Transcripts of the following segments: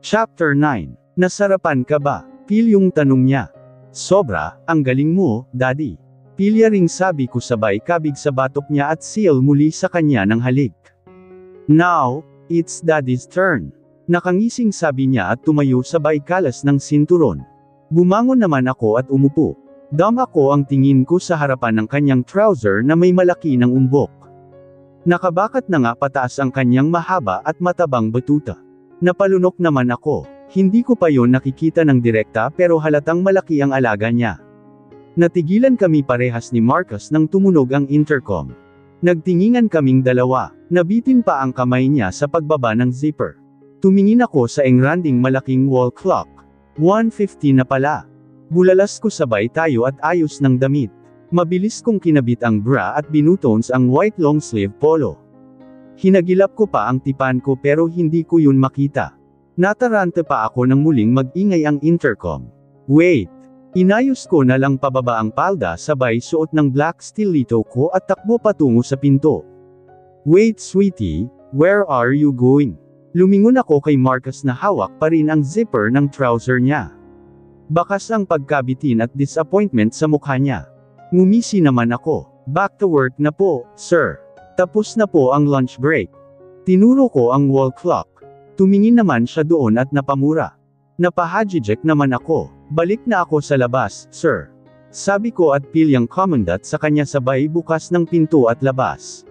Chapter 9. Nasarapan ka ba? Pilyong tanong niya. Sobra, ang galing mo, Daddy. Pilya ring sabi ko sabay kabig sa batok niya at seal muli sa kanya ng halik. Now, it's Daddy's turn. Nakangising sabi niya at tumayo sabay kalas ng sinturon. Bumangon naman ako at umupo. Dam ako ang tingin ko sa harapan ng kanyang trouser na may malaki ng umbok. Nakabakat na nga pataas ang kanyang mahaba at matabang batuta. Napalunok naman ako. Hindi ko pa yon nakikita ng direkta pero halatang malaki ang alaga niya. Natigilan kami parehas ni Marcus nang tumunog ang intercom. Nagtingingan kaming dalawa. Nabitin pa ang kamay niya sa pagbaba ng zipper. Tumingin ako sa engranding malaking wall clock. 1:50 na pala. Bulalas ko sabay tayo at ayos ng damit. Mabilis kong kinabit ang bra at binutons ang white long sleeve polo. Hinagilap ko pa ang tipan ko pero hindi ko yun makita. Natarante pa ako nang muling mag-ingay ang intercom. Wait! Inayos ko na lang pababa ang palda sabay suot ng black stiletto ko at takbo patungo sa pinto. Wait sweetie, where are you going? Lumingon ako kay Marcus na hawak pa rin ang zipper ng trouser niya. Bakas ang pagkabitin at disappointment sa mukha niya. Ngumisi naman ako. Back to work na po, sir. Tapos na po ang lunch break. Tinuro ko ang wall clock. Tumingin naman siya doon at napamura. Napahajijek naman ako. Balik na ako sa labas, sir. Sabi ko at pilyang commandant sa kanya sabay bukas ng pinto at labas.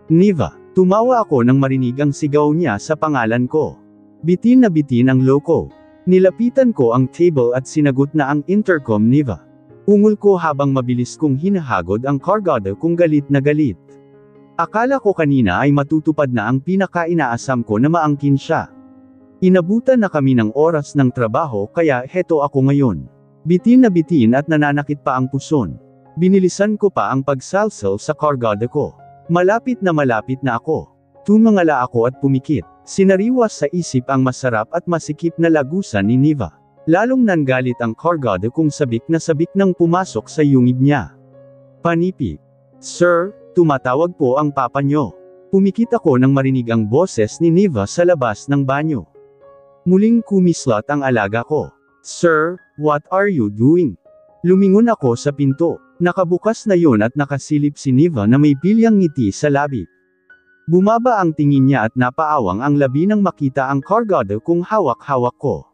Niva. Tumawa ako nang marinig ang sigaw niya sa pangalan ko. Bitin na bitin ang loko. Nilapitan ko ang table at sinagot na ang intercom Niva. Ungol ko habang mabilis kong hinahagod ang kargado kung galit na galit. Akala ko kanina ay matutupad na ang pinaka-inaasam ko na maangkin siya. Inabutan na kami ng oras ng trabaho kaya heto ako ngayon. Bitin na bitin at nananakit pa ang puson. Binilisan ko pa ang pagsalsal sa kargado ko. Malapit na ako. Tumangala ako at pumikit. Sinariwas sa isip ang masarap at masikip na lagusan ni Niva. Lalong nanggalit ang kargado kung sabik na sabik nang pumasok sa yungib niya. Panipik. Sir, tumatawag po ang papa nyo. Pumikit ako nang marinig ang boses ni Niva sa labas ng banyo. Muling kumislot ang alaga ko. Sir, what are you doing? Lumingon ako sa pinto. Nakabukas na yun at nakasilip si Niva na may pilyang ngiti sa labi. Bumaba ang tingin niya at napaawang ang labi nang makita ang kargado kung hawak-hawak ko.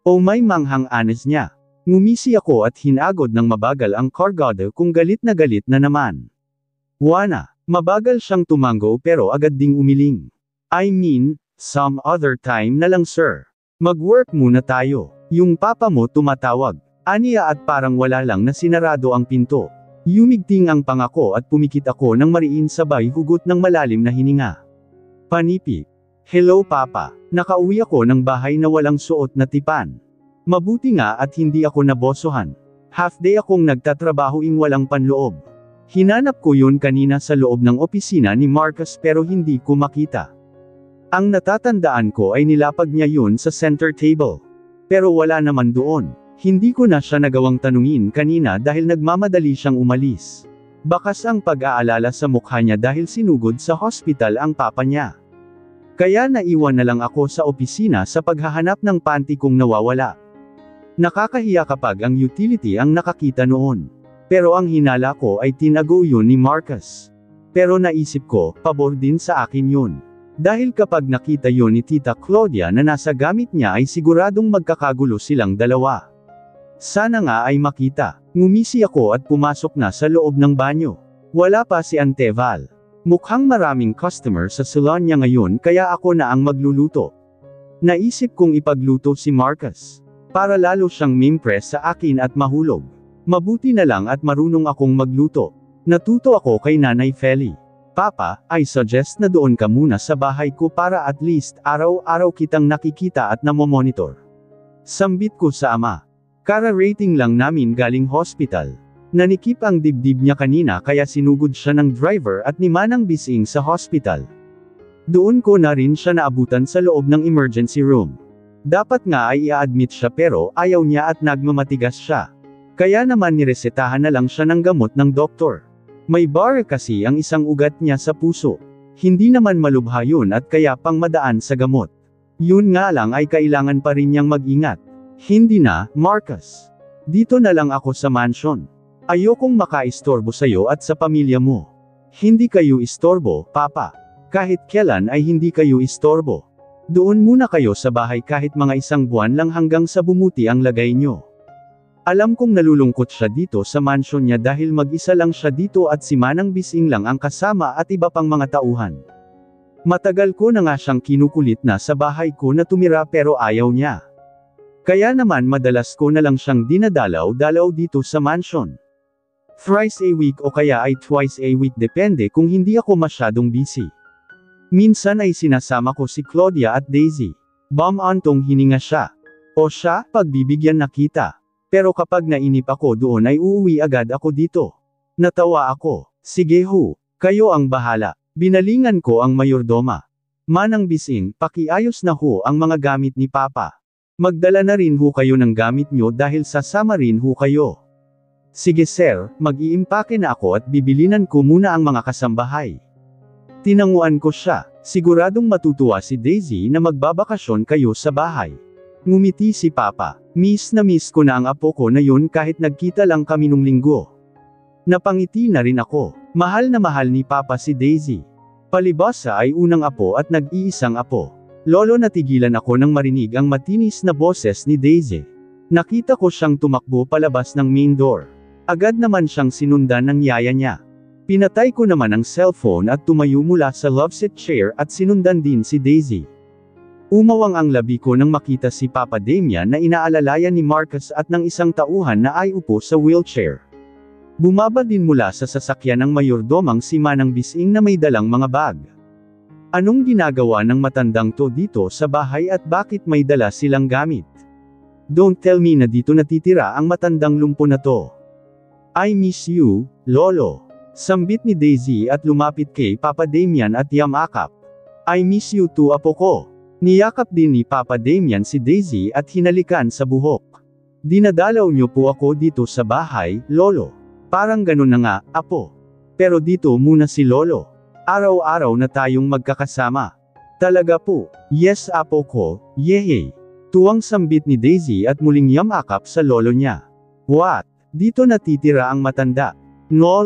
O may manghang-anes niya. Ngumisi ako at hinagod ng mabagal ang kargado kung galit na naman. Wana, mabagal siyang tumango pero agad ding umiling. I mean, some other time na lang sir. Mag-work muna tayo. Yung papa mo tumatawag. Aniya at parang wala lang na sinarado ang pinto. Yumigting ang pangako at pumikit ako nang mariin sabay hugot ng malalim na hininga. Panipik. Hello papa. Nakauwi ako ng bahay na walang suot na tipan. Mabuti nga at hindi ako nabosohan. Half day akong nagtatrabahoing walang panloob. Hinanap ko yun kanina sa loob ng opisina ni Marcus pero hindi ko makita. Ang natatandaan ko ay nilapag niya yun sa center table. Pero wala naman doon. Hindi ko na siya nagawang tanungin kanina dahil nagmamadali siyang umalis. Bakas ang pag-aalala sa mukha niya dahil sinugod sa hospital ang papa niya. Kaya naiwan na lang ako sa opisina sa paghahanap ng panty kong nawawala. Nakakahiya kapag ang utility ang nakakita noon. Pero ang hinala ko ay tinago yun ni Marcus. Pero naisip ko, pabor din sa akin yun. Dahil kapag nakita yun ni Tita Claudia na nasa gamit niya ay siguradong magkakagulo silang dalawa. Sana nga ay makita. Ngumisi ako at pumasok na sa loob ng banyo. Wala pa si Ante Val. Mukhang maraming customer sa salon niya ngayon kaya ako na ang magluluto. Naisip kong ipagluto si Marcus. Para lalo siyang mimpress sa akin at mahulog. Mabuti na lang at marunong akong magluto. Natuto ako kay Nanay Feli. Papa, I suggest na doon ka muna sa bahay ko para at least araw-araw kitang nakikita at namomonitor. Sambit ko sa ama. Kara-rating lang namin galing hospital. Nanikip ang dibdib niya kanina kaya sinugod siya ng driver at ni Manang Bising sa hospital. Doon ko na rin siya naabutan sa loob ng emergency room. Dapat nga ay i-admit siya pero ayaw niya at nagmamatigas siya. Kaya naman niresetahan na lang siya ng gamot ng doktor. May bar kasi ang isang ugat niya sa puso. Hindi naman malubha yun at kaya pang madaan sa gamot. Yun nga lang ay kailangan pa rin niyang mag-ingat. Hindi na, Marcus. Dito na lang ako sa mansion. Ayokong makaistorbo sa'yo at sa pamilya mo. Hindi kayo istorbo, Papa. Kahit kailan ay hindi kayo istorbo. Doon muna kayo sa bahay kahit mga 1 buwan lang hanggang sa bumuti ang lagay nyo. Alam kong nalulungkot siya dito sa mansion niya dahil mag-isa lang siya dito at si Manang Bising lang ang kasama at iba pang mga tauhan. Matagal ko na nga siyang kinukulit na sa bahay ko na tumira pero ayaw niya. Kaya naman madalas ko na lang siyang dinadalaw-dalaw dito sa mansion. Thrice a week o kaya ay twice a week depende kung hindi ako masyadong busy. Minsan ay sinasama ko si Claudia at Daisy. Antong hininga siya. O siya, pagbibigyan na kita. Pero kapag nainip ako doon ay uuwi agad ako dito. Natawa ako. Sige ho, kayo ang bahala. Binalingan ko ang mayordoma. Manang Bising, pakiayos na ho ang mga gamit ni Papa. Magdala na rin ho kayo ng gamit nyo dahil sasama rin ho kayo. Sige sir, mag-iimpake na ako at bibilinan ko muna ang mga kasambahay. Tinanguan ko siya, siguradong matutuwa si Daisy na magbabakasyon kayo sa bahay. Ngumiti si Papa, miss na miss ko na ang apo ko na yun kahit nagkita lang kami nung linggo. Napangiti na rin ako, mahal na mahal ni Papa si Daisy. Palibasa ay unang apo at nag-iisang apo. Lolo natigilan ako nang marinig ang matinis na boses ni Daisy. Nakita ko siyang tumakbo palabas ng main door. Agad naman siyang sinundan ng yaya niya. Pinatay ko naman ang cellphone at tumayo mula sa loveseat chair at sinundan din si Daisy. Umawang ang labi ko nang makita si Papa Damian na inaalalayan ni Marcus at ng isang tauhan na ay upo sa wheelchair. Bumaba din mula sa sasakyan ng mayordomang si Manang Bising na may dalang mga bag. Anong ginagawa ng matandang to dito sa bahay at bakit may dala silang gamit? Don't tell me na dito natitira ang matandang lumpo na to. I miss you, Lolo. Sambit ni Daisy at lumapit kay Papa Damian at yamakap. I miss you too, apo ko. Niyakap din ni Papa Damian si Daisy at hinalikan sa buhok. Dinadalaw niyo po ako dito sa bahay, Lolo. Parang ganun na nga, apo. Pero dito muna si Lolo. Araw-araw na tayong magkakasama. Talaga po. Yes, apo ko, yehey. Tuwang sambit ni Daisy at muling yamakap sa lolo niya. What? Dito natitira ang matanda. No,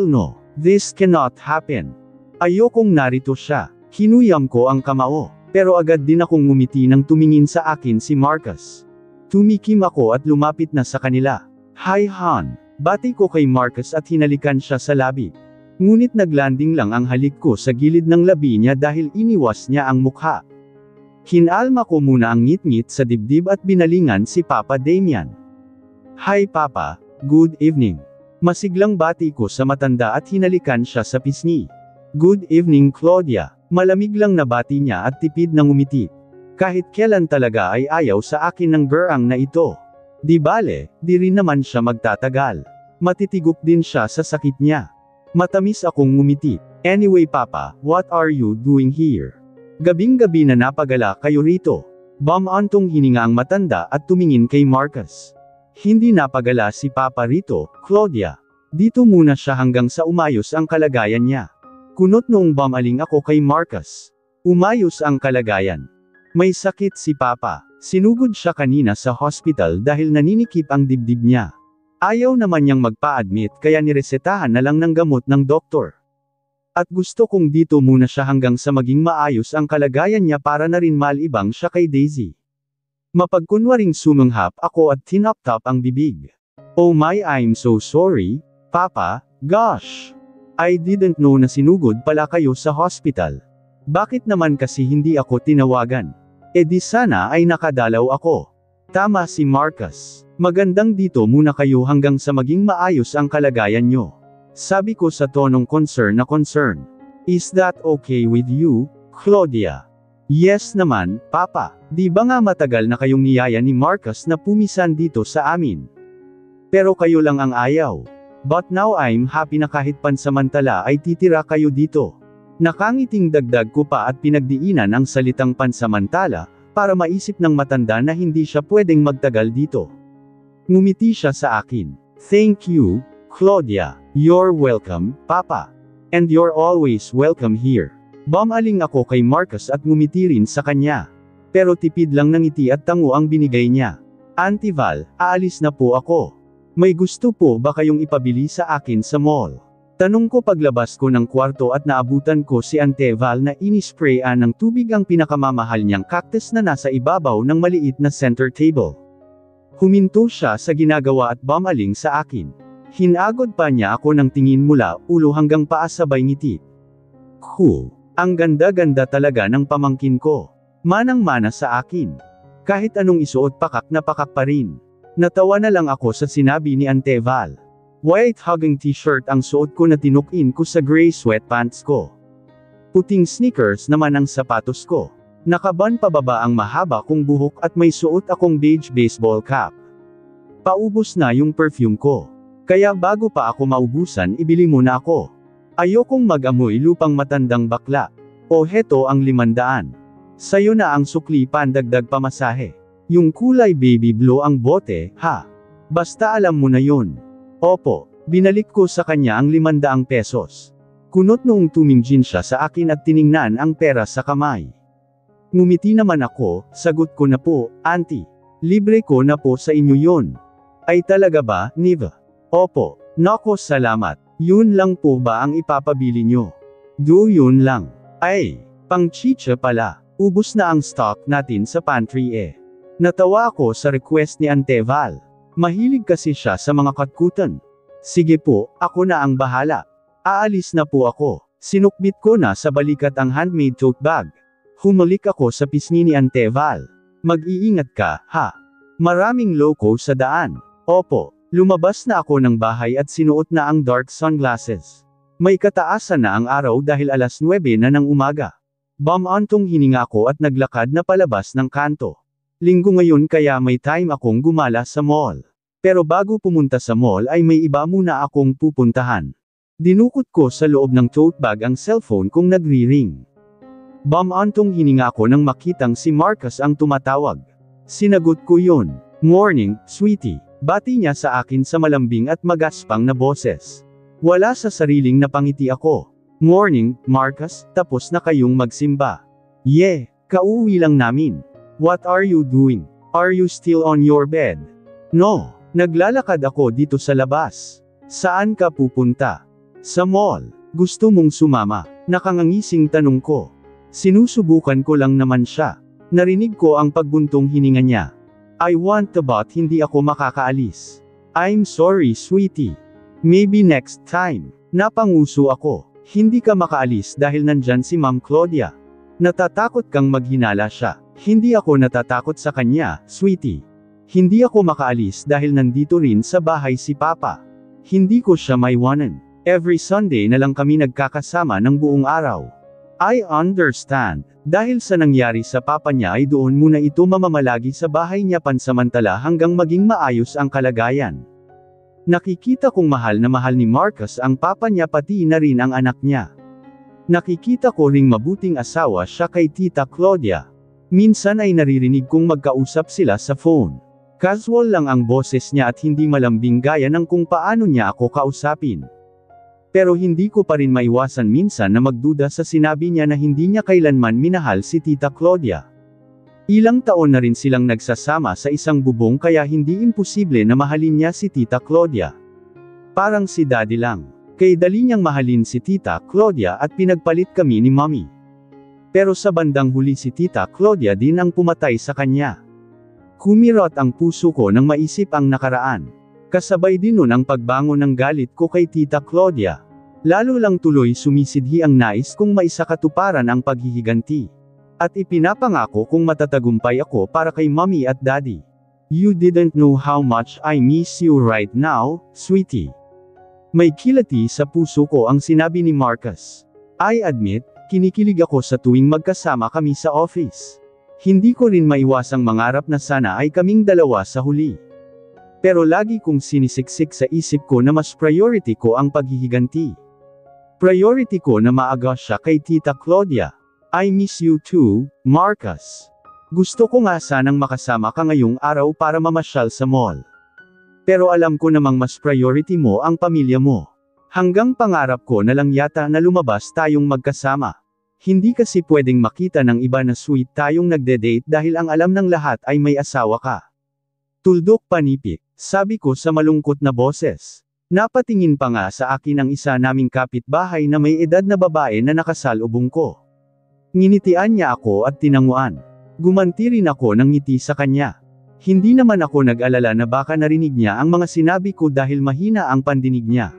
this cannot happen. Ayokong narito siya. Hinuyam ko ang kamao. Pero agad din akong ngumiti nang tumingin sa akin si Marcus. Tumikim ako at lumapit na sa kanila. Hi Han. Bati ko kay Marcus at hinalikan siya sa labi. Ngunit naglanding lang ang halik ko sa gilid ng labi niya dahil iniwas niya ang mukha. Hinalma ko muna ang ngit-ngit sa dibdib at binalingan si Papa Damian. Hi Papa, good evening. Masiglang bati ko sa matanda at hinalikan siya sa pisngi. Good evening Claudia. Malamig lang na bati niya at tipid na ngumiti. Kahit kailan talaga ay ayaw sa akin ng gerang na ito. Di bale, di rin naman siya magtatagal. Matitigok din siya sa sakit niya. Matamis akong ngumiti. Anyway Papa, what are you doing here? Gabing-gabi na napagala kayo rito. Antong hininga ang matanda at tumingin kay Marcus. Hindi napagala si Papa rito, Claudia. Dito muna siya hanggang sa umayos ang kalagayan niya. Kunot noong bumaling ako kay Marcus. Umayos ang kalagayan. May sakit si Papa. Sinugod siya kanina sa hospital dahil naninikip ang dibdib niya. Ayaw naman niyang magpa-admit kaya niresetahan na lang ng gamot ng doktor. At gusto kong dito muna siya hanggang sa maging maayos ang kalagayan niya para na rin malibang siya kay Daisy. Mapagkunwaring sumanghap ako at tinap-tap ang bibig. Oh my, I'm so sorry, Papa, gosh. I didn't know na sinugod pala kayo sa hospital. Bakit naman kasi hindi ako tinawagan? E di sana ay nakadalaw ako. Tama si Marcus. Magandang dito muna kayo hanggang sa maging maayos ang kalagayan nyo. Sabi ko sa tonong concern na concern. Is that okay with you, Claudia? Yes naman, Papa. Di ba nga matagal na kayong niyaya ni Marcus na pumisan dito sa amin? Pero kayo lang ang ayaw. But now I'm happy na kahit pansamantala ay titira kayo dito. Nakangiting dagdag ko pa at pinagdiinan ang salitang pansamantala, para maisip ng matanda na hindi siya pwedeng magtagal dito. Ngumiti siya sa akin. Thank you, Claudia. You're welcome, Papa. And you're always welcome here. Bumaling ako kay Marcus at ngumiti rin sa kanya. Pero tipid lang ng ngiti at tango ang binigay niya. Auntie Val, aalis na po ako. May gusto po ba kayong ipabili sa akin sa mall? Tanong ko paglabas ko ng kwarto at naabutan ko si Auntie Val na inisprayan ng tubig ang pinakamamahal niyang cactus na nasa ibabaw ng maliit na center table. Huminto siya sa ginagawa at bumaling sa akin. Hinagod pa niya ako ng tingin mula ulo hanggang paa sabay ngiti. Cool. Ang ganda-ganda talaga ng pamangkin ko. Manang-mana sa akin. Kahit anong isuot pakak na pakak pa rin. Natawa na lang ako sa sinabi ni Auntie Val. White hugging t-shirt ang suot ko na tinukin ko sa gray sweatpants ko. Puting sneakers naman ang sapatos ko. Nakaban pababa ang mahaba kong buhok at may suot akong beige baseball cap. Paubos na yung perfume ko. Kaya bago pa ako maubusan ibili muna ako. Ayokong mag-amoy lupang matandang bakla. O heto ang 500. Sayo na ang sukli pandagdag pamasahe. Yung kulay baby blue ang bote, ha? Basta alam mo na yun. Opo, binalik ko sa kanya ang 500 pesos. Kunot noong tumingin siya sa akin at tiningnan ang pera sa kamay. Ngumiti naman ako, sagot ko na po, Auntie. Libre ko na po sa inyo yun. Ay talaga ba, Niva? Opo, nako salamat. Yun lang po ba ang ipapabili nyo? Yun lang. Ay, pang chicha pala. Ubus na ang stock natin sa pantry eh. Natawa ako sa request ni Auntie Val. Mahilig kasi siya sa mga katkutan. Sige po, ako na ang bahala. Aalis na po ako. Sinukbit ko na sa balikat ang handmade tote bag. Humalik ako sa pisngi ni Auntie Val. Mag-iingat ka, ha? Maraming loko sa daan. Opo, lumabas na ako ng bahay at sinuot na ang dark sunglasses. May kataasan na ang araw dahil 9:00 na ng umaga. Bumantong hininga ko at naglakad na palabas ng kanto. Linggo ngayon kaya may time akong gumala sa mall. Pero bago pumunta sa mall ay may iba muna akong pupuntahan. Dinukot ko sa loob ng tote bag ang cellphone kong nagri-ring. Bumantong hininga ko nang makitang si Marcus ang tumatawag. Sinagot ko yun. Morning, sweetie. Bati niya sa akin sa malambing at magaspang na boses. Wala sa sariling napangiti ako. Morning, Marcus, tapos na kayong magsimba. Yeah, kauuwi lang namin. What are you doing? Are you still on your bed? No, naglalakad ako dito sa labas. Saan ka pupunta? Sa mall. Gusto mong sumama? Nakangangising tanong ko. Sinusubukan ko lang naman siya. Narinig ko ang pagbuntong hininga niya. I want to but hindi ako makakaalis. I'm sorry sweetie. Maybe next time. Napanguso ako. Hindi ka makaalis dahil nandyan si Ma'am Claudia. Natatakot kang maghinala siya. Hindi ako natatakot sa kanya, sweetie. Hindi ako makaalis dahil nandito rin sa bahay si Papa. Hindi ko siya maiwanan. Every Sunday na lang kami nagkakasama ng buong araw. I understand. Dahil sa nangyari sa papa niya ay doon muna ito mamamalagi sa bahay niya pansamantala hanggang maging maayos ang kalagayan. Nakikita kong mahal ni Marcus ang papa niya pati na rin ang anak niya. Nakikita ko ring mabuting asawa siya kay Tita Claudia. Minsan ay naririnig kong magkausap sila sa phone. Casual lang ang boses niya at hindi malambing gaya ng kung paano niya ako kausapin. Pero hindi ko pa rin maiwasan minsan na magduda sa sinabi niya na hindi niya kailanman minahal si Tita Claudia. Ilang taon na rin silang nagsasama sa isang bubong kaya hindi imposible na mahalin niya si Tita Claudia. Parang si Daddy lang. Kay dali niyang mahalin si Tita Claudia at pinagpalit kami ni Mommy. Pero sa bandang huli si Tita Claudia din ang pumatay sa kanya. Kumirot ang puso ko nang maisip ang nakaraan. Kasabay din nun ang pagbangon ng galit ko kay Tita Claudia. Lalo lang tuloy sumisidhi ang nais kong maisakatuparan ang paghihiganti. At ipinapangako kong matatagumpay ako para kay Mommy at Daddy. You didn't know how much I miss you right now, sweetie. May kilati sa puso ko ang sinabi ni Marcus. I admit, kinikilig ako sa tuwing magkasama kami sa office. Hindi ko rin maiwasang mangarap na sana ay kaming dalawa sa huli. Pero lagi kong sinisiksik sa isip ko na mas priority ko ang paghihiganti. Priority ko na maaga siya kay Tita Claudia. I miss you too, Marcus. Gusto ko nga sanang makasama ka ngayong araw para mamasyal sa mall. Pero alam ko namang mas priority mo ang pamilya mo. Hanggang pangarap ko na lang yata na lumabas tayong magkasama. Hindi kasi pwedeng makita ng iba na sweet tayong nagde-date dahil ang alam ng lahat ay may asawa ka. Tuldok panipik, sabi ko sa malungkot na boses. Napatingin pa nga sa akin ang isa naming kapitbahay na may edad na babae na nakasalubong ko. Nginitian niya ako at tinanguan. Gumanti rin ako ng ngiti sa kanya. Hindi naman ako nag-alala na baka narinig niya ang mga sinabi ko dahil mahina ang pandinig niya.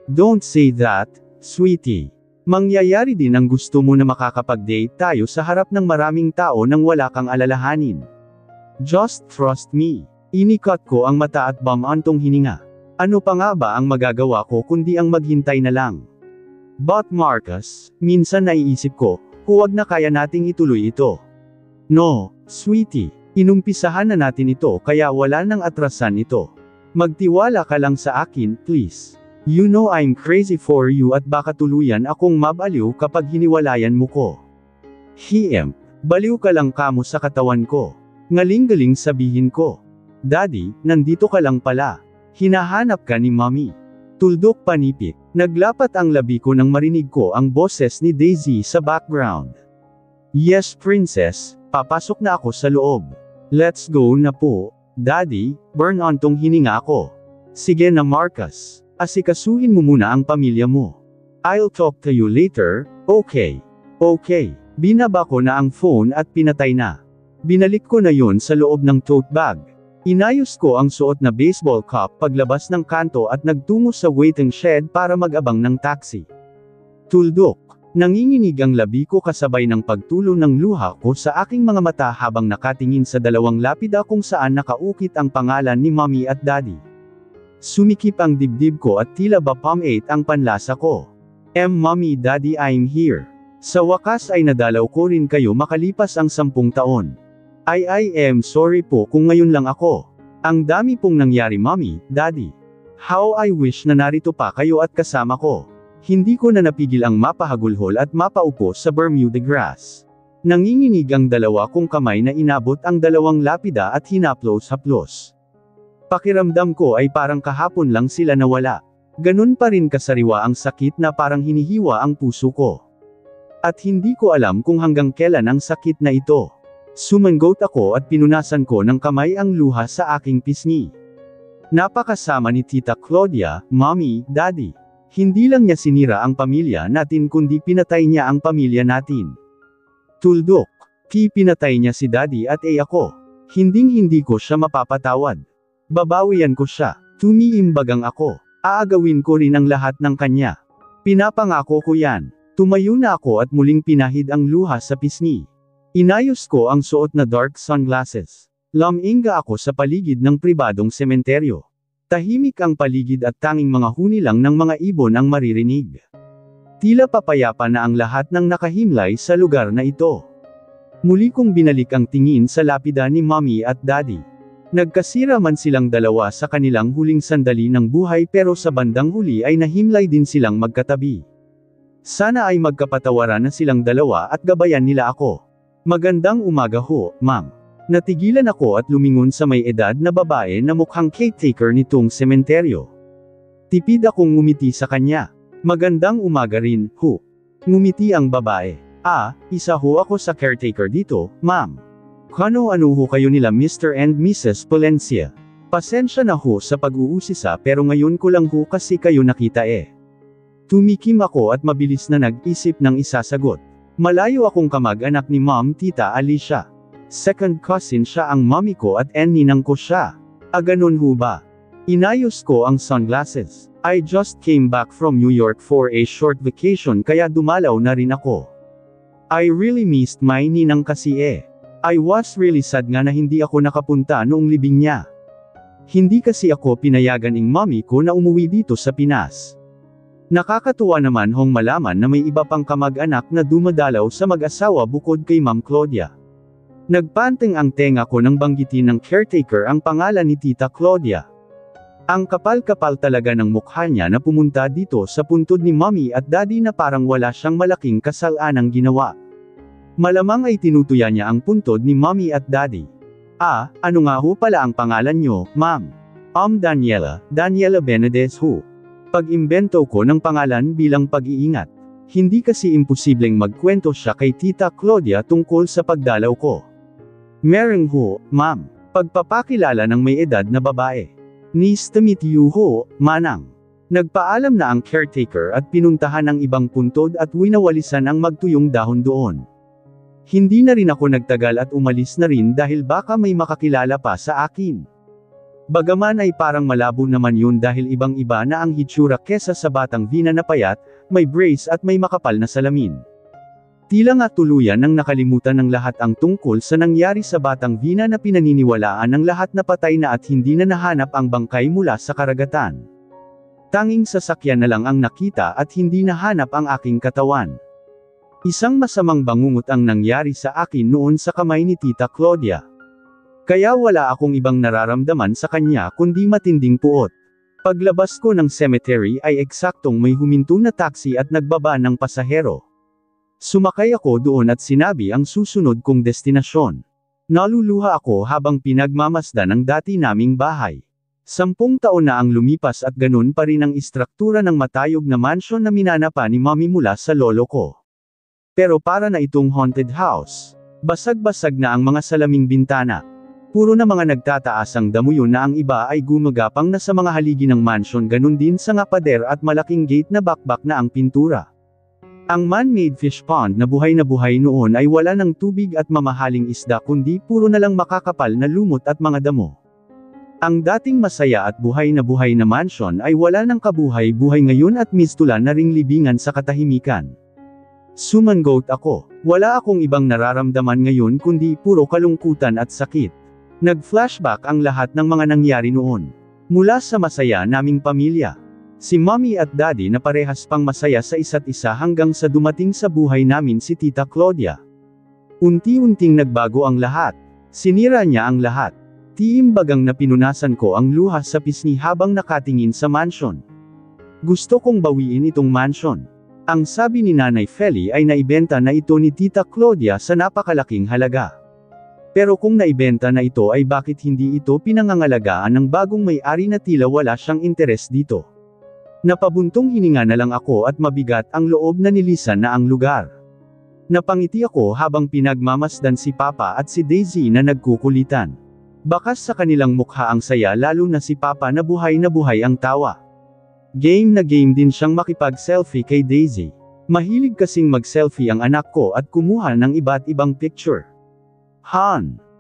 Don't say that, sweetie. Mangyayari din ang gusto mo na makakapag-date tayo sa harap ng maraming tao nang wala kang alalahanin. Just trust me. Inikot ko ang mata at bumantong hininga. Ano pa nga ba ang magagawa ko kundi ang maghintay na lang? But Marcus, minsan naiisip ko, huwag na kaya nating ituloy ito. No, sweetie, inumpisahan na natin ito kaya wala nang atrasan ito. Magtiwala ka lang sa akin, please. You know I'm crazy for you at baka tuluyan akong mabaliw kapag hiniwalayan mo ko. Baliw ka lang kamo sa katawan ko. Ngaling-galing sabihin ko. Daddy, nandito ka lang pala. Hinahanap ka ni Mommy. Tuldok panipik, naglapat ang labi ko nang marinig ko ang boses ni Daisy sa background. Yes princess, papasok na ako sa loob. Let's go na po, Daddy, burn-ontong hininga ako. Sige na Marcus. Asikasuhin mo muna ang pamilya mo. I'll talk to you later, okay? Okay. Binaba ko na ang phone at pinatay na. Binalik ko na yon sa loob ng tote bag. Inayos ko ang suot na baseball cap paglabas ng kanto at nagtungo sa waiting shed para mag-abang ng taxi. Tuldok. Nanginginig ang labi ko kasabay ng pagtulo ng luha ko sa aking mga mata habang nakatingin sa dalawang lapida kung saan nakaukit ang pangalan ni Mommy at Daddy. Sumikip ang dibdib ko at tila ba pomade ang panlasa ko. Mommy Daddy I'm here. Sa wakas ay nadalaw ko rin kayo makalipas ang 10 taon. I am sorry po kung ngayon lang ako. Ang dami pong nangyari Mommy, Daddy. How I wish na narito pa kayo at kasama ko. Hindi ko na napigil ang mapahagulhol at mapaupo sa Bermuda grass. Nanginginig ang dalawa kong kamay na inabot ang dalawang lapida at hinaplos-haplos. Pakiramdam ko ay parang kahapon lang sila nawala. Ganun pa rin kasariwa ang sakit na parang hinihiwa ang puso ko. At hindi ko alam kung hanggang kailan ang sakit na ito. Sumanggot ako at pinunasan ko ng kamay ang luha sa aking pisngi. Napakasama ni Tita Claudia, Mommy, Daddy. Hindi lang niya sinira ang pamilya natin kundi pinatay niya ang pamilya natin. Tuldok. Pinatay niya si Daddy at ako. Hinding-hindi ko siya mapapatawad. Babawian ko siya. Tumiimbagang ako. Aagawin ko rin ang lahat ng kanya. Pinapangako ko yan. Tumayo na ako at muling pinahid ang luha sa pisngi. Inayos ko ang suot na dark sunglasses. Luminga ako sa paligid ng pribadong sementeryo. Tahimik ang paligid at tanging mga huni lang ng mga ibon ang maririnig. Tila papayapa na ang lahat ng nakahimlay sa lugar na ito. Muli kong binalik ang tingin sa lapida ni Mommy at Daddy. Nagkasira man silang dalawa sa kanilang huling sandali ng buhay pero sa bandang huli ay nahimlay din silang magkatabi. Sana ay magkapatawaran na silang dalawa at gabayan nila ako. Magandang umaga ho, ma'am. Natigilan ako at lumingon sa may edad na babae na mukhang caretaker nitong sementeryo. Tipid akong ngumiti sa kanya. Magandang umaga rin, ho. Ngumiti ang babae. Isa ho ako sa caretaker dito, ma'am. Kano-ano ho kayo nila Mr. and Mrs. Palencia? Pasensya na ho sa pag-uusisa pero ngayon ko lang ho kasi kayo nakita eh. Tumikim ako at mabilis na nag-isip ng isasagot. Malayo akong kamag-anak ni Mom Tita Alicia. Second cousin siya ang mommy ko at ninang ko siya. Ganun ho ba? Inayos ko ang sunglasses. I just came back from New York for a short vacation kaya dumalaw na rin ako. I really missed my ninang kasi eh. I was really sad nga na hindi ako nakapunta noong libing niya. Hindi kasi ako pinayagan ng mommy ko na umuwi dito sa Pinas. Nakakatuwa naman hong malaman na may iba pang kamag-anak na dumadalaw sa mag-asawa bukod kay Ma'am Claudia. Nagpanteng ang tenga ko nang banggitin ng caretaker ang pangalan ni Tita Claudia. Ang kapal-kapal talaga ng mukha niya na pumunta dito sa puntod ni Mommy at Daddy na parang wala siyang malaking kasalanang ginawa. Malamang ay tinutuya niya ang puntod ni Mommy at Daddy. Ano nga ho pala ang pangalan nyo, Ma'am? Daniela Benedez ho. Pag-imbento ko ng pangalan bilang pag-iingat. Hindi kasi imposibleng magkwento siya kay Tita Claudia tungkol sa pagdalaw ko. Merong ho, ma'am. Pagpapakilala ng may edad na babae. Nice to meet you ho, manang. Nagpaalam na ang caretaker at pinuntahan ang ibang puntod at winawalisan ang magtuyong dahon doon. Hindi na rin ako nagtagal at umalis na rin dahil baka may makakilala pa sa akin. Bagaman ay parang malabo naman yun dahil ibang-iba na ang hitsura kesa sa batang Vina na payat, may brace at may makapal na salamin. Tila nga tuluyan nang nakalimutan ng lahat ang tungkol sa nangyari sa batang Vina na pinaniniwalaan ng lahat na patay na at hindi na nahanap ang bangkay mula sa karagatan. Tanging sasakyan na lang ang nakita at hindi nahanap ang aking katawan. Isang masamang bangungot ang nangyari sa akin noon sa kamay ni Tita Claudia. Kaya wala akong ibang nararamdaman sa kanya kundi matinding puot. Paglabas ko ng cemetery ay eksaktong may huminto na taxi at nagbaba ng pasahero. Sumakay ako doon at sinabi ang susunod kong destinasyon. Naluluha ako habang pinagmamasdan ang dati naming bahay. 10 taon na ang lumipas at ganun pa rin ang istruktura ng matayog na mansion na minanapa ni Mommy mula sa lolo ko. Pero para na itong haunted house. Basag-basag na ang mga salaming bintana. Puro na mga nagtataas ang damuyo na ang iba ay gumagapang na sa mga haligi ng mansion, ganun din sa nga pader at malaking gate na bakbak na ang pintura. Ang man-made fish pond na buhay noon ay wala ng tubig at mamahaling isda kundi puro na lang makakapal na lumot at mga damo. Ang dating masaya at buhay na mansion ay wala ng kabuhay-buhay ngayon at mistulan na ring libingan sa katahimikan. Sumangot ako. Wala akong ibang nararamdaman ngayon kundi puro kalungkutan at sakit. Nag-flashback ang lahat ng mga nangyari noon. Mula sa masaya naming pamilya. Si Mommy at Daddy na parehas pang masaya sa isa't isa hanggang sa dumating sa buhay namin si Tita Claudia. Unti-unting nagbago ang lahat. Sinira niya ang lahat. Tiimbagang na pinunasan ko ang luha sa pisngi habang nakatingin sa mansion. Gusto kong bawiin itong mansion. Ang sabi ni Nanay Feli ay naibenta na ito ni Tita Claudia sa napakalaking halaga. Pero kung naibenta na ito ay bakit hindi ito pinangangalagaan ng bagong may-ari na tila wala siyang interes dito? Napabuntong hininga na lang ako at mabigat ang loob na nilisan na ang lugar. Napangiti ako habang pinagmamasdan si Papa at si Daisy na nagkukulitan. Bakas sa kanilang mukha ang saya lalo na si Papa na buhay ang tawa. Game na game din siyang makipag-selfie kay Daisy. Mahilig kasing mag-selfie ang anak ko at kumuha ng iba't ibang picture.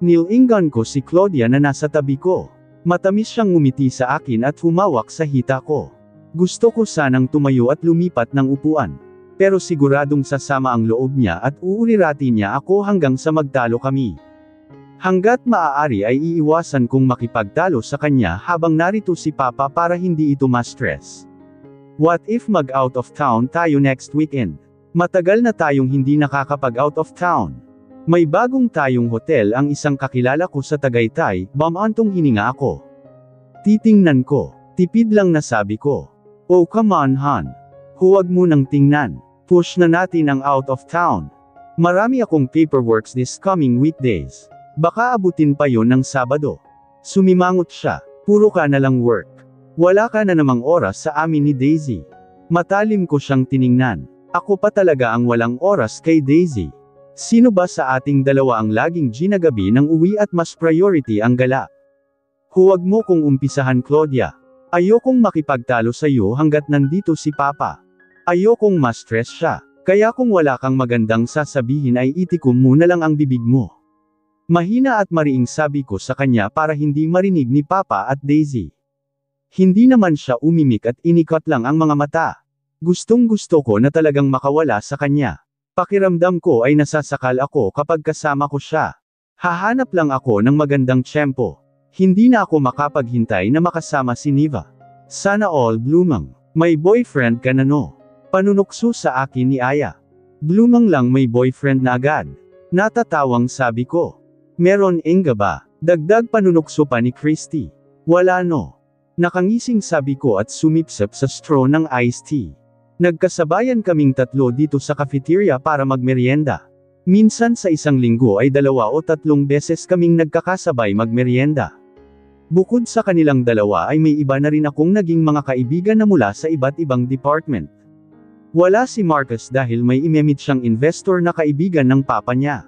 Nilingan ko si Claudia na nasa tabi ko. Matamis siyang ngumiti sa akin at humawak sa hita ko. Gusto ko sanang tumayo at lumipat ng upuan. Pero siguradong sasama ang loob niya at uulirati niya ako hanggang sa magtalo kami. Hanggat maaari ay iiwasan kong makipagtalo sa kanya habang narito si Papa para hindi ito ma-stress. What if mag-out of town tayo next weekend? Matagal na tayong hindi nakakapag-out of town. May bagong tayong hotel ang isang kakilala ko sa Tagaytay, bamantong hininga ako. Titingnan ko. Tipid lang na sabi ko. Oh come on Han. Huwag mo nang tingnan. Push na natin ang out of town. Marami akong paperworks this coming weekdays. Baka abutin pa yon ng Sabado. Sumimangot siya. Puro ka na lang work. Wala ka na namang oras sa amin ni Daisy. Matalim ko siyang tiningnan. Ako pa talaga ang walang oras kay Daisy. Sino ba sa ating dalawa ang laging ginagabi ng uwi at mas priority ang gala? Huwag mo kong umpisahan Claudia. Ayokong makipagtalo sa iyo hanggat nandito si Papa. Ayokong ma-stress siya. Kaya kung wala kang magandang sasabihin ay itikom mo na lang ang bibig mo. Mahina at mariing sabi ko sa kanya para hindi marinig ni Papa at Daisy. Hindi naman siya umimik at inikot lang ang mga mata. Gustong-gusto ko na talagang makawala sa kanya. Pakiramdam ko ay nasasakal ako kapag kasama ko siya. Hahanap lang ako ng magandang tiyempo. Hindi na ako makapaghintay na makasama si Niva. Sana all Blumang. May boyfriend ka na no? Panunukso sa akin ni Aya. Blumang lang may boyfriend na agad. Natatawang sabi ko. Meron Inga ba? Dagdag panunukso pa ni Christy. Wala no. Nakangising sabi ko at sumipsip sa straw ng iced tea. Nagkasabayan kaming tatlo dito sa cafeteria para magmeryenda. Minsan sa isang linggo ay 2 o 3 beses kaming nagkakasabay magmeryenda. Bukod sa kanilang dalawa ay may iba na rin akong naging mga kaibigan na mula sa iba't ibang department. Wala si Marcus dahil may imemit siyang investor na kaibigan ng papa niya.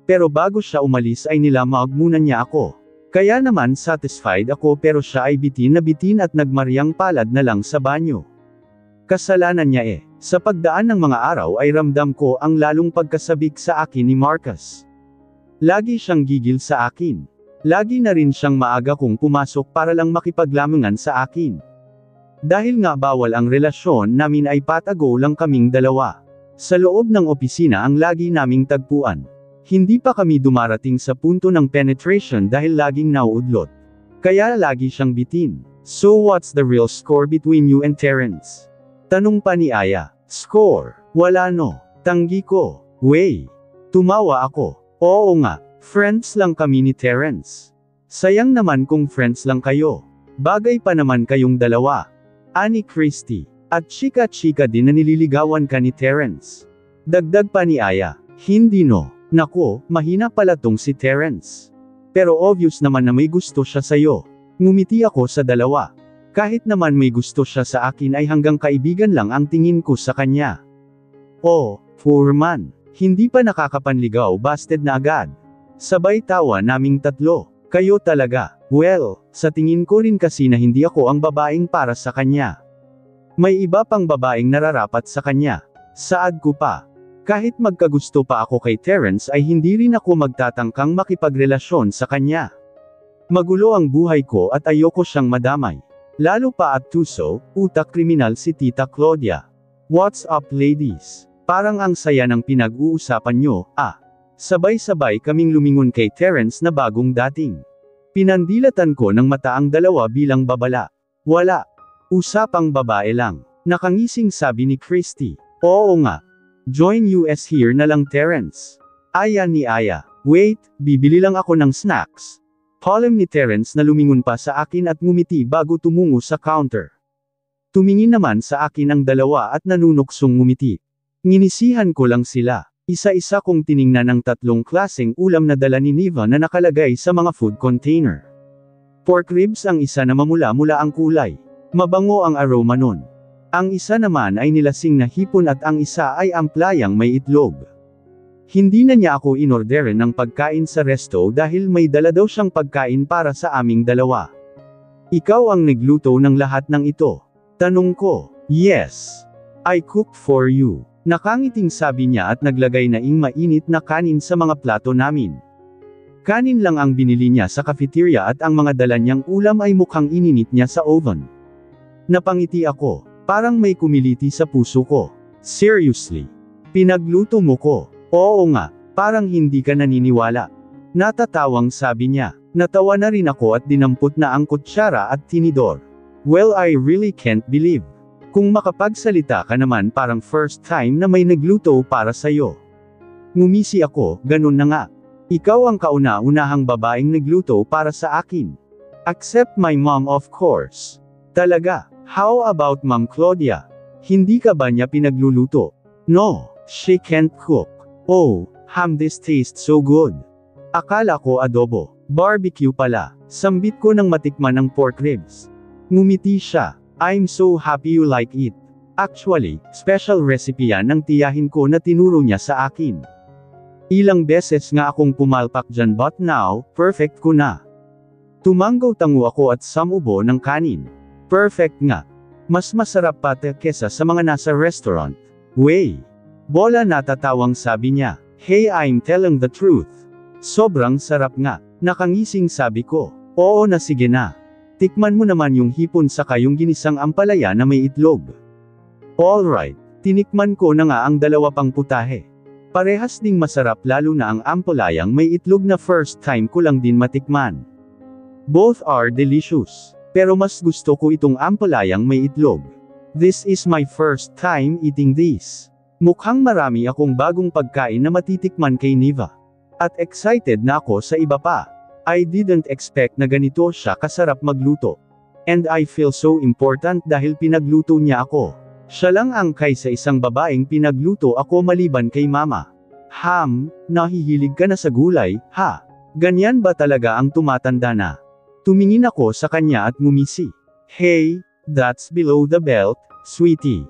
Pero bago siya umalis ay nilamag muna niya ako. Kaya naman satisfied ako pero siya ay bitin na bitin at nagmariang palad na lang sa banyo. Kasalanan niya eh. Sa pagdaan ng mga araw ay ramdam ko ang lalong pagkasabik sa akin ni Marcus. Lagi siyang gigil sa akin. Lagi na rin siyang maaga kong pumasok para lang makipaglamangan sa akin. Dahil nga bawal ang relasyon namin ay patago lang kaming dalawa. Sa loob ng opisina ang lagi naming tagpuan. Hindi pa kami dumarating sa punto ng penetration dahil laging nauudlot. Kaya lagi siyang bitin. So what's the real score between you and Terrence? Tanong pa ni Aya. Score? Wala no. Tanggi ko. Way. Tumawa ako. Oo nga. Friends lang kami ni Terrence. Sayang naman kung friends lang kayo. Bagay pa naman kayong dalawa. Ani Christy. At chika-chika din na nililigawan ka ni Terrence. Dagdag pa ni Aya. Hindi no. Nako, mahina pala tong si Terrence. Pero obvious naman na may gusto siya sayo. Ngumiti ako sa dalawa. Kahit naman may gusto siya sa akin ay hanggang kaibigan lang ang tingin ko sa kanya. Oh, poor man. Hindi pa nakakapanligaw busted na agad. Sabay tawa naming tatlo. Kayo talaga. Well, sa tingin ko rin kasi na hindi ako ang babaeng para sa kanya. May iba pang babaeng nararapat sa kanya. Saad ko pa. Kahit magkagusto pa ako kay Terrence ay hindi rin ako magtatangkang makipagrelasyon sa kanya. Magulo ang buhay ko at ayoko siyang madamay. Lalo pa at tuso, utak kriminal si Tita Claudia. What's up ladies? Parang ang saya ng pinag-uusapan nyo, ah. Sabay-sabay kaming lumingon kay Terrence na bagong dating. Pinandilatan ko ng mata ang dalawa bilang babala. Wala. Usapang babae lang. Nakangising sabi ni Christy. Oo nga. Join us here na lang Terrence. Aya ni Aya. Wait, bibili lang ako ng snacks. Palem ni Terrence na lumingon pa sa akin at ngumiti bago tumungo sa counter. Tumingin naman sa akin ang dalawa at nanunuksong ngumiti. Nginisihan ko lang sila. Isa-isa kong tiningnan ang tatlong klaseng ulam na dala ni Niva na nakalagay sa mga food container. Pork ribs ang isa na mamula-mula ang kulay. Mabango ang aroma nun. Ang isa naman ay nilasing na hipon at ang isa ay amplayang may itlog. Hindi na niya ako inorderin ng pagkain sa resto dahil may dala daw siyang pagkain para sa aming dalawa. Ikaw ang nagluto ng lahat ng ito. Tanong ko. Yes. I cooked for you. Nakangiting sabi niya at naglagay na mainit na kanin sa mga plato namin. Kanin lang ang binili niya sa cafeteria at ang mga dala niyang ulam ay mukhang ininit niya sa oven. Napangiti ako. Parang may kumiliti sa puso ko. Seriously? Pinagluto mo ko? Oo nga, parang hindi ka naniniwala. Natatawang sabi niya. Natawa na rin ako at dinampot na ang kutsara at tinidor. Well, I really can't believe. Kung makapagsalita ka naman parang first time na may nagluto para sa'yo. Ngumisi ako, ganun na nga. Ikaw ang kauna-unahang babaeng nagluto para sa akin. Except my mom of course. Talaga, how about Ma'am Claudia? Hindi ka ba niya pinagluluto? No, she can't cook. Oh, this tastes so good. Akala ko adobo. Barbecue pala. Sambit ko nang matikman ang pork ribs. Ngumiti siya. I'm so happy you like it. Actually, special recipe yan ng tiyahin ko na tinuro niya sa akin. Ilang beses nga akong pumalpak dyan but now, perfect ko na. Tumanggaw-tango ako at samubo ng kanin. Perfect nga. Mas masarap pa kesa sa mga nasa restaurant. Way. Bola natatawang sabi niya. Hey, I'm telling the truth. Sobrang sarap nga. Nakangising sabi ko. Oo na sige na. Tikman mo naman yung hipon saka yung ginisang ampalaya na may itlog. Alright. Tinikman ko na nga ang dalawa pang putahe. Parehas ding masarap lalo na ang ampalayang may itlog na first time ko lang din matikman. Both are delicious. Pero mas gusto ko itong ampalayang may itlog. This is my first time eating this. Mukhang marami akong bagong pagkain na matitikman kay Niva. At excited na ako sa iba pa. I didn't expect na ganito siya kasarap magluto. And I feel so important dahil pinagluto niya ako. Siya lang ang kaysa isang babaeng pinagluto ako maliban kay mama. Nahihilig ka na sa gulay, ha? Ganyan ba talaga ang tumatanda na? Tumingin ako sa kanya at ngumisi. Hey, that's below the belt, sweetie.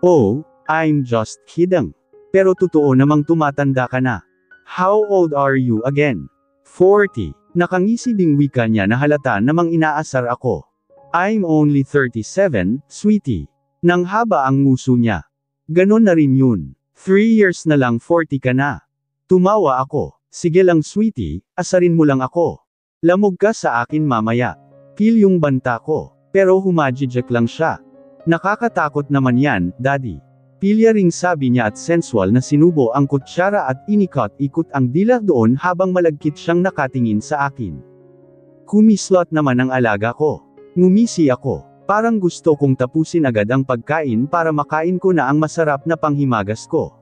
Oh, I'm just kidding. Pero totoo namang tumatanda ka na. How old are you again? 40. Nakangisi ding wika niya na halata namang inaasar ako. I'm only 37, sweetie. Nang haba ang nguso niya. Ganon na rin yun. 3 years na lang 40 ka na. Tumawa ako. Sige lang sweetie, asarin mo lang ako. Lamog ka sa akin mamaya. Feel yung banta ko. Pero humajijek lang siya. Nakakatakot naman yan, daddy. Pilya ring sabi niya at sensual na sinubo ang kutsara at inikot-ikot ang dila doon habang malagkit siyang nakatingin sa akin. Kumislot naman ang alaga ko. Ngumisi ako. Parang gusto kong tapusin agad ang pagkain para makain ko na ang masarap na panghimagas ko.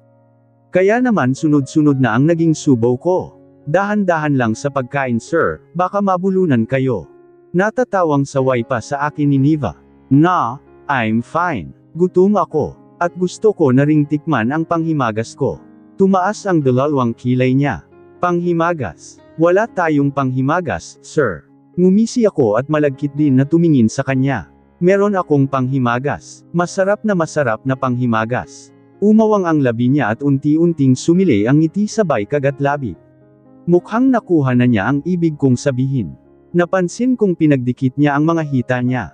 Kaya naman sunod-sunod na ang naging subo ko. Dahan-dahan lang sa pagkain sir, baka mabulunan kayo. Natatawang saway pa sa akin ni Niva. Na, I'm fine. Gutom ako. At gusto ko na ring tikman ang panghimagas ko. Tumaas ang 2 kilay niya. Panghimagas. Wala tayong panghimagas, sir. Ngumisi ako at malagkit din na tumingin sa kanya. Meron akong panghimagas. Masarap na panghimagas. Umawang ang labi niya at unti-unting sumili ang ngiti sabay kagat-labig. Mukhang nakuha na niya ang ibig kong sabihin. Napansin kong pinagdikit niya ang mga hita niya.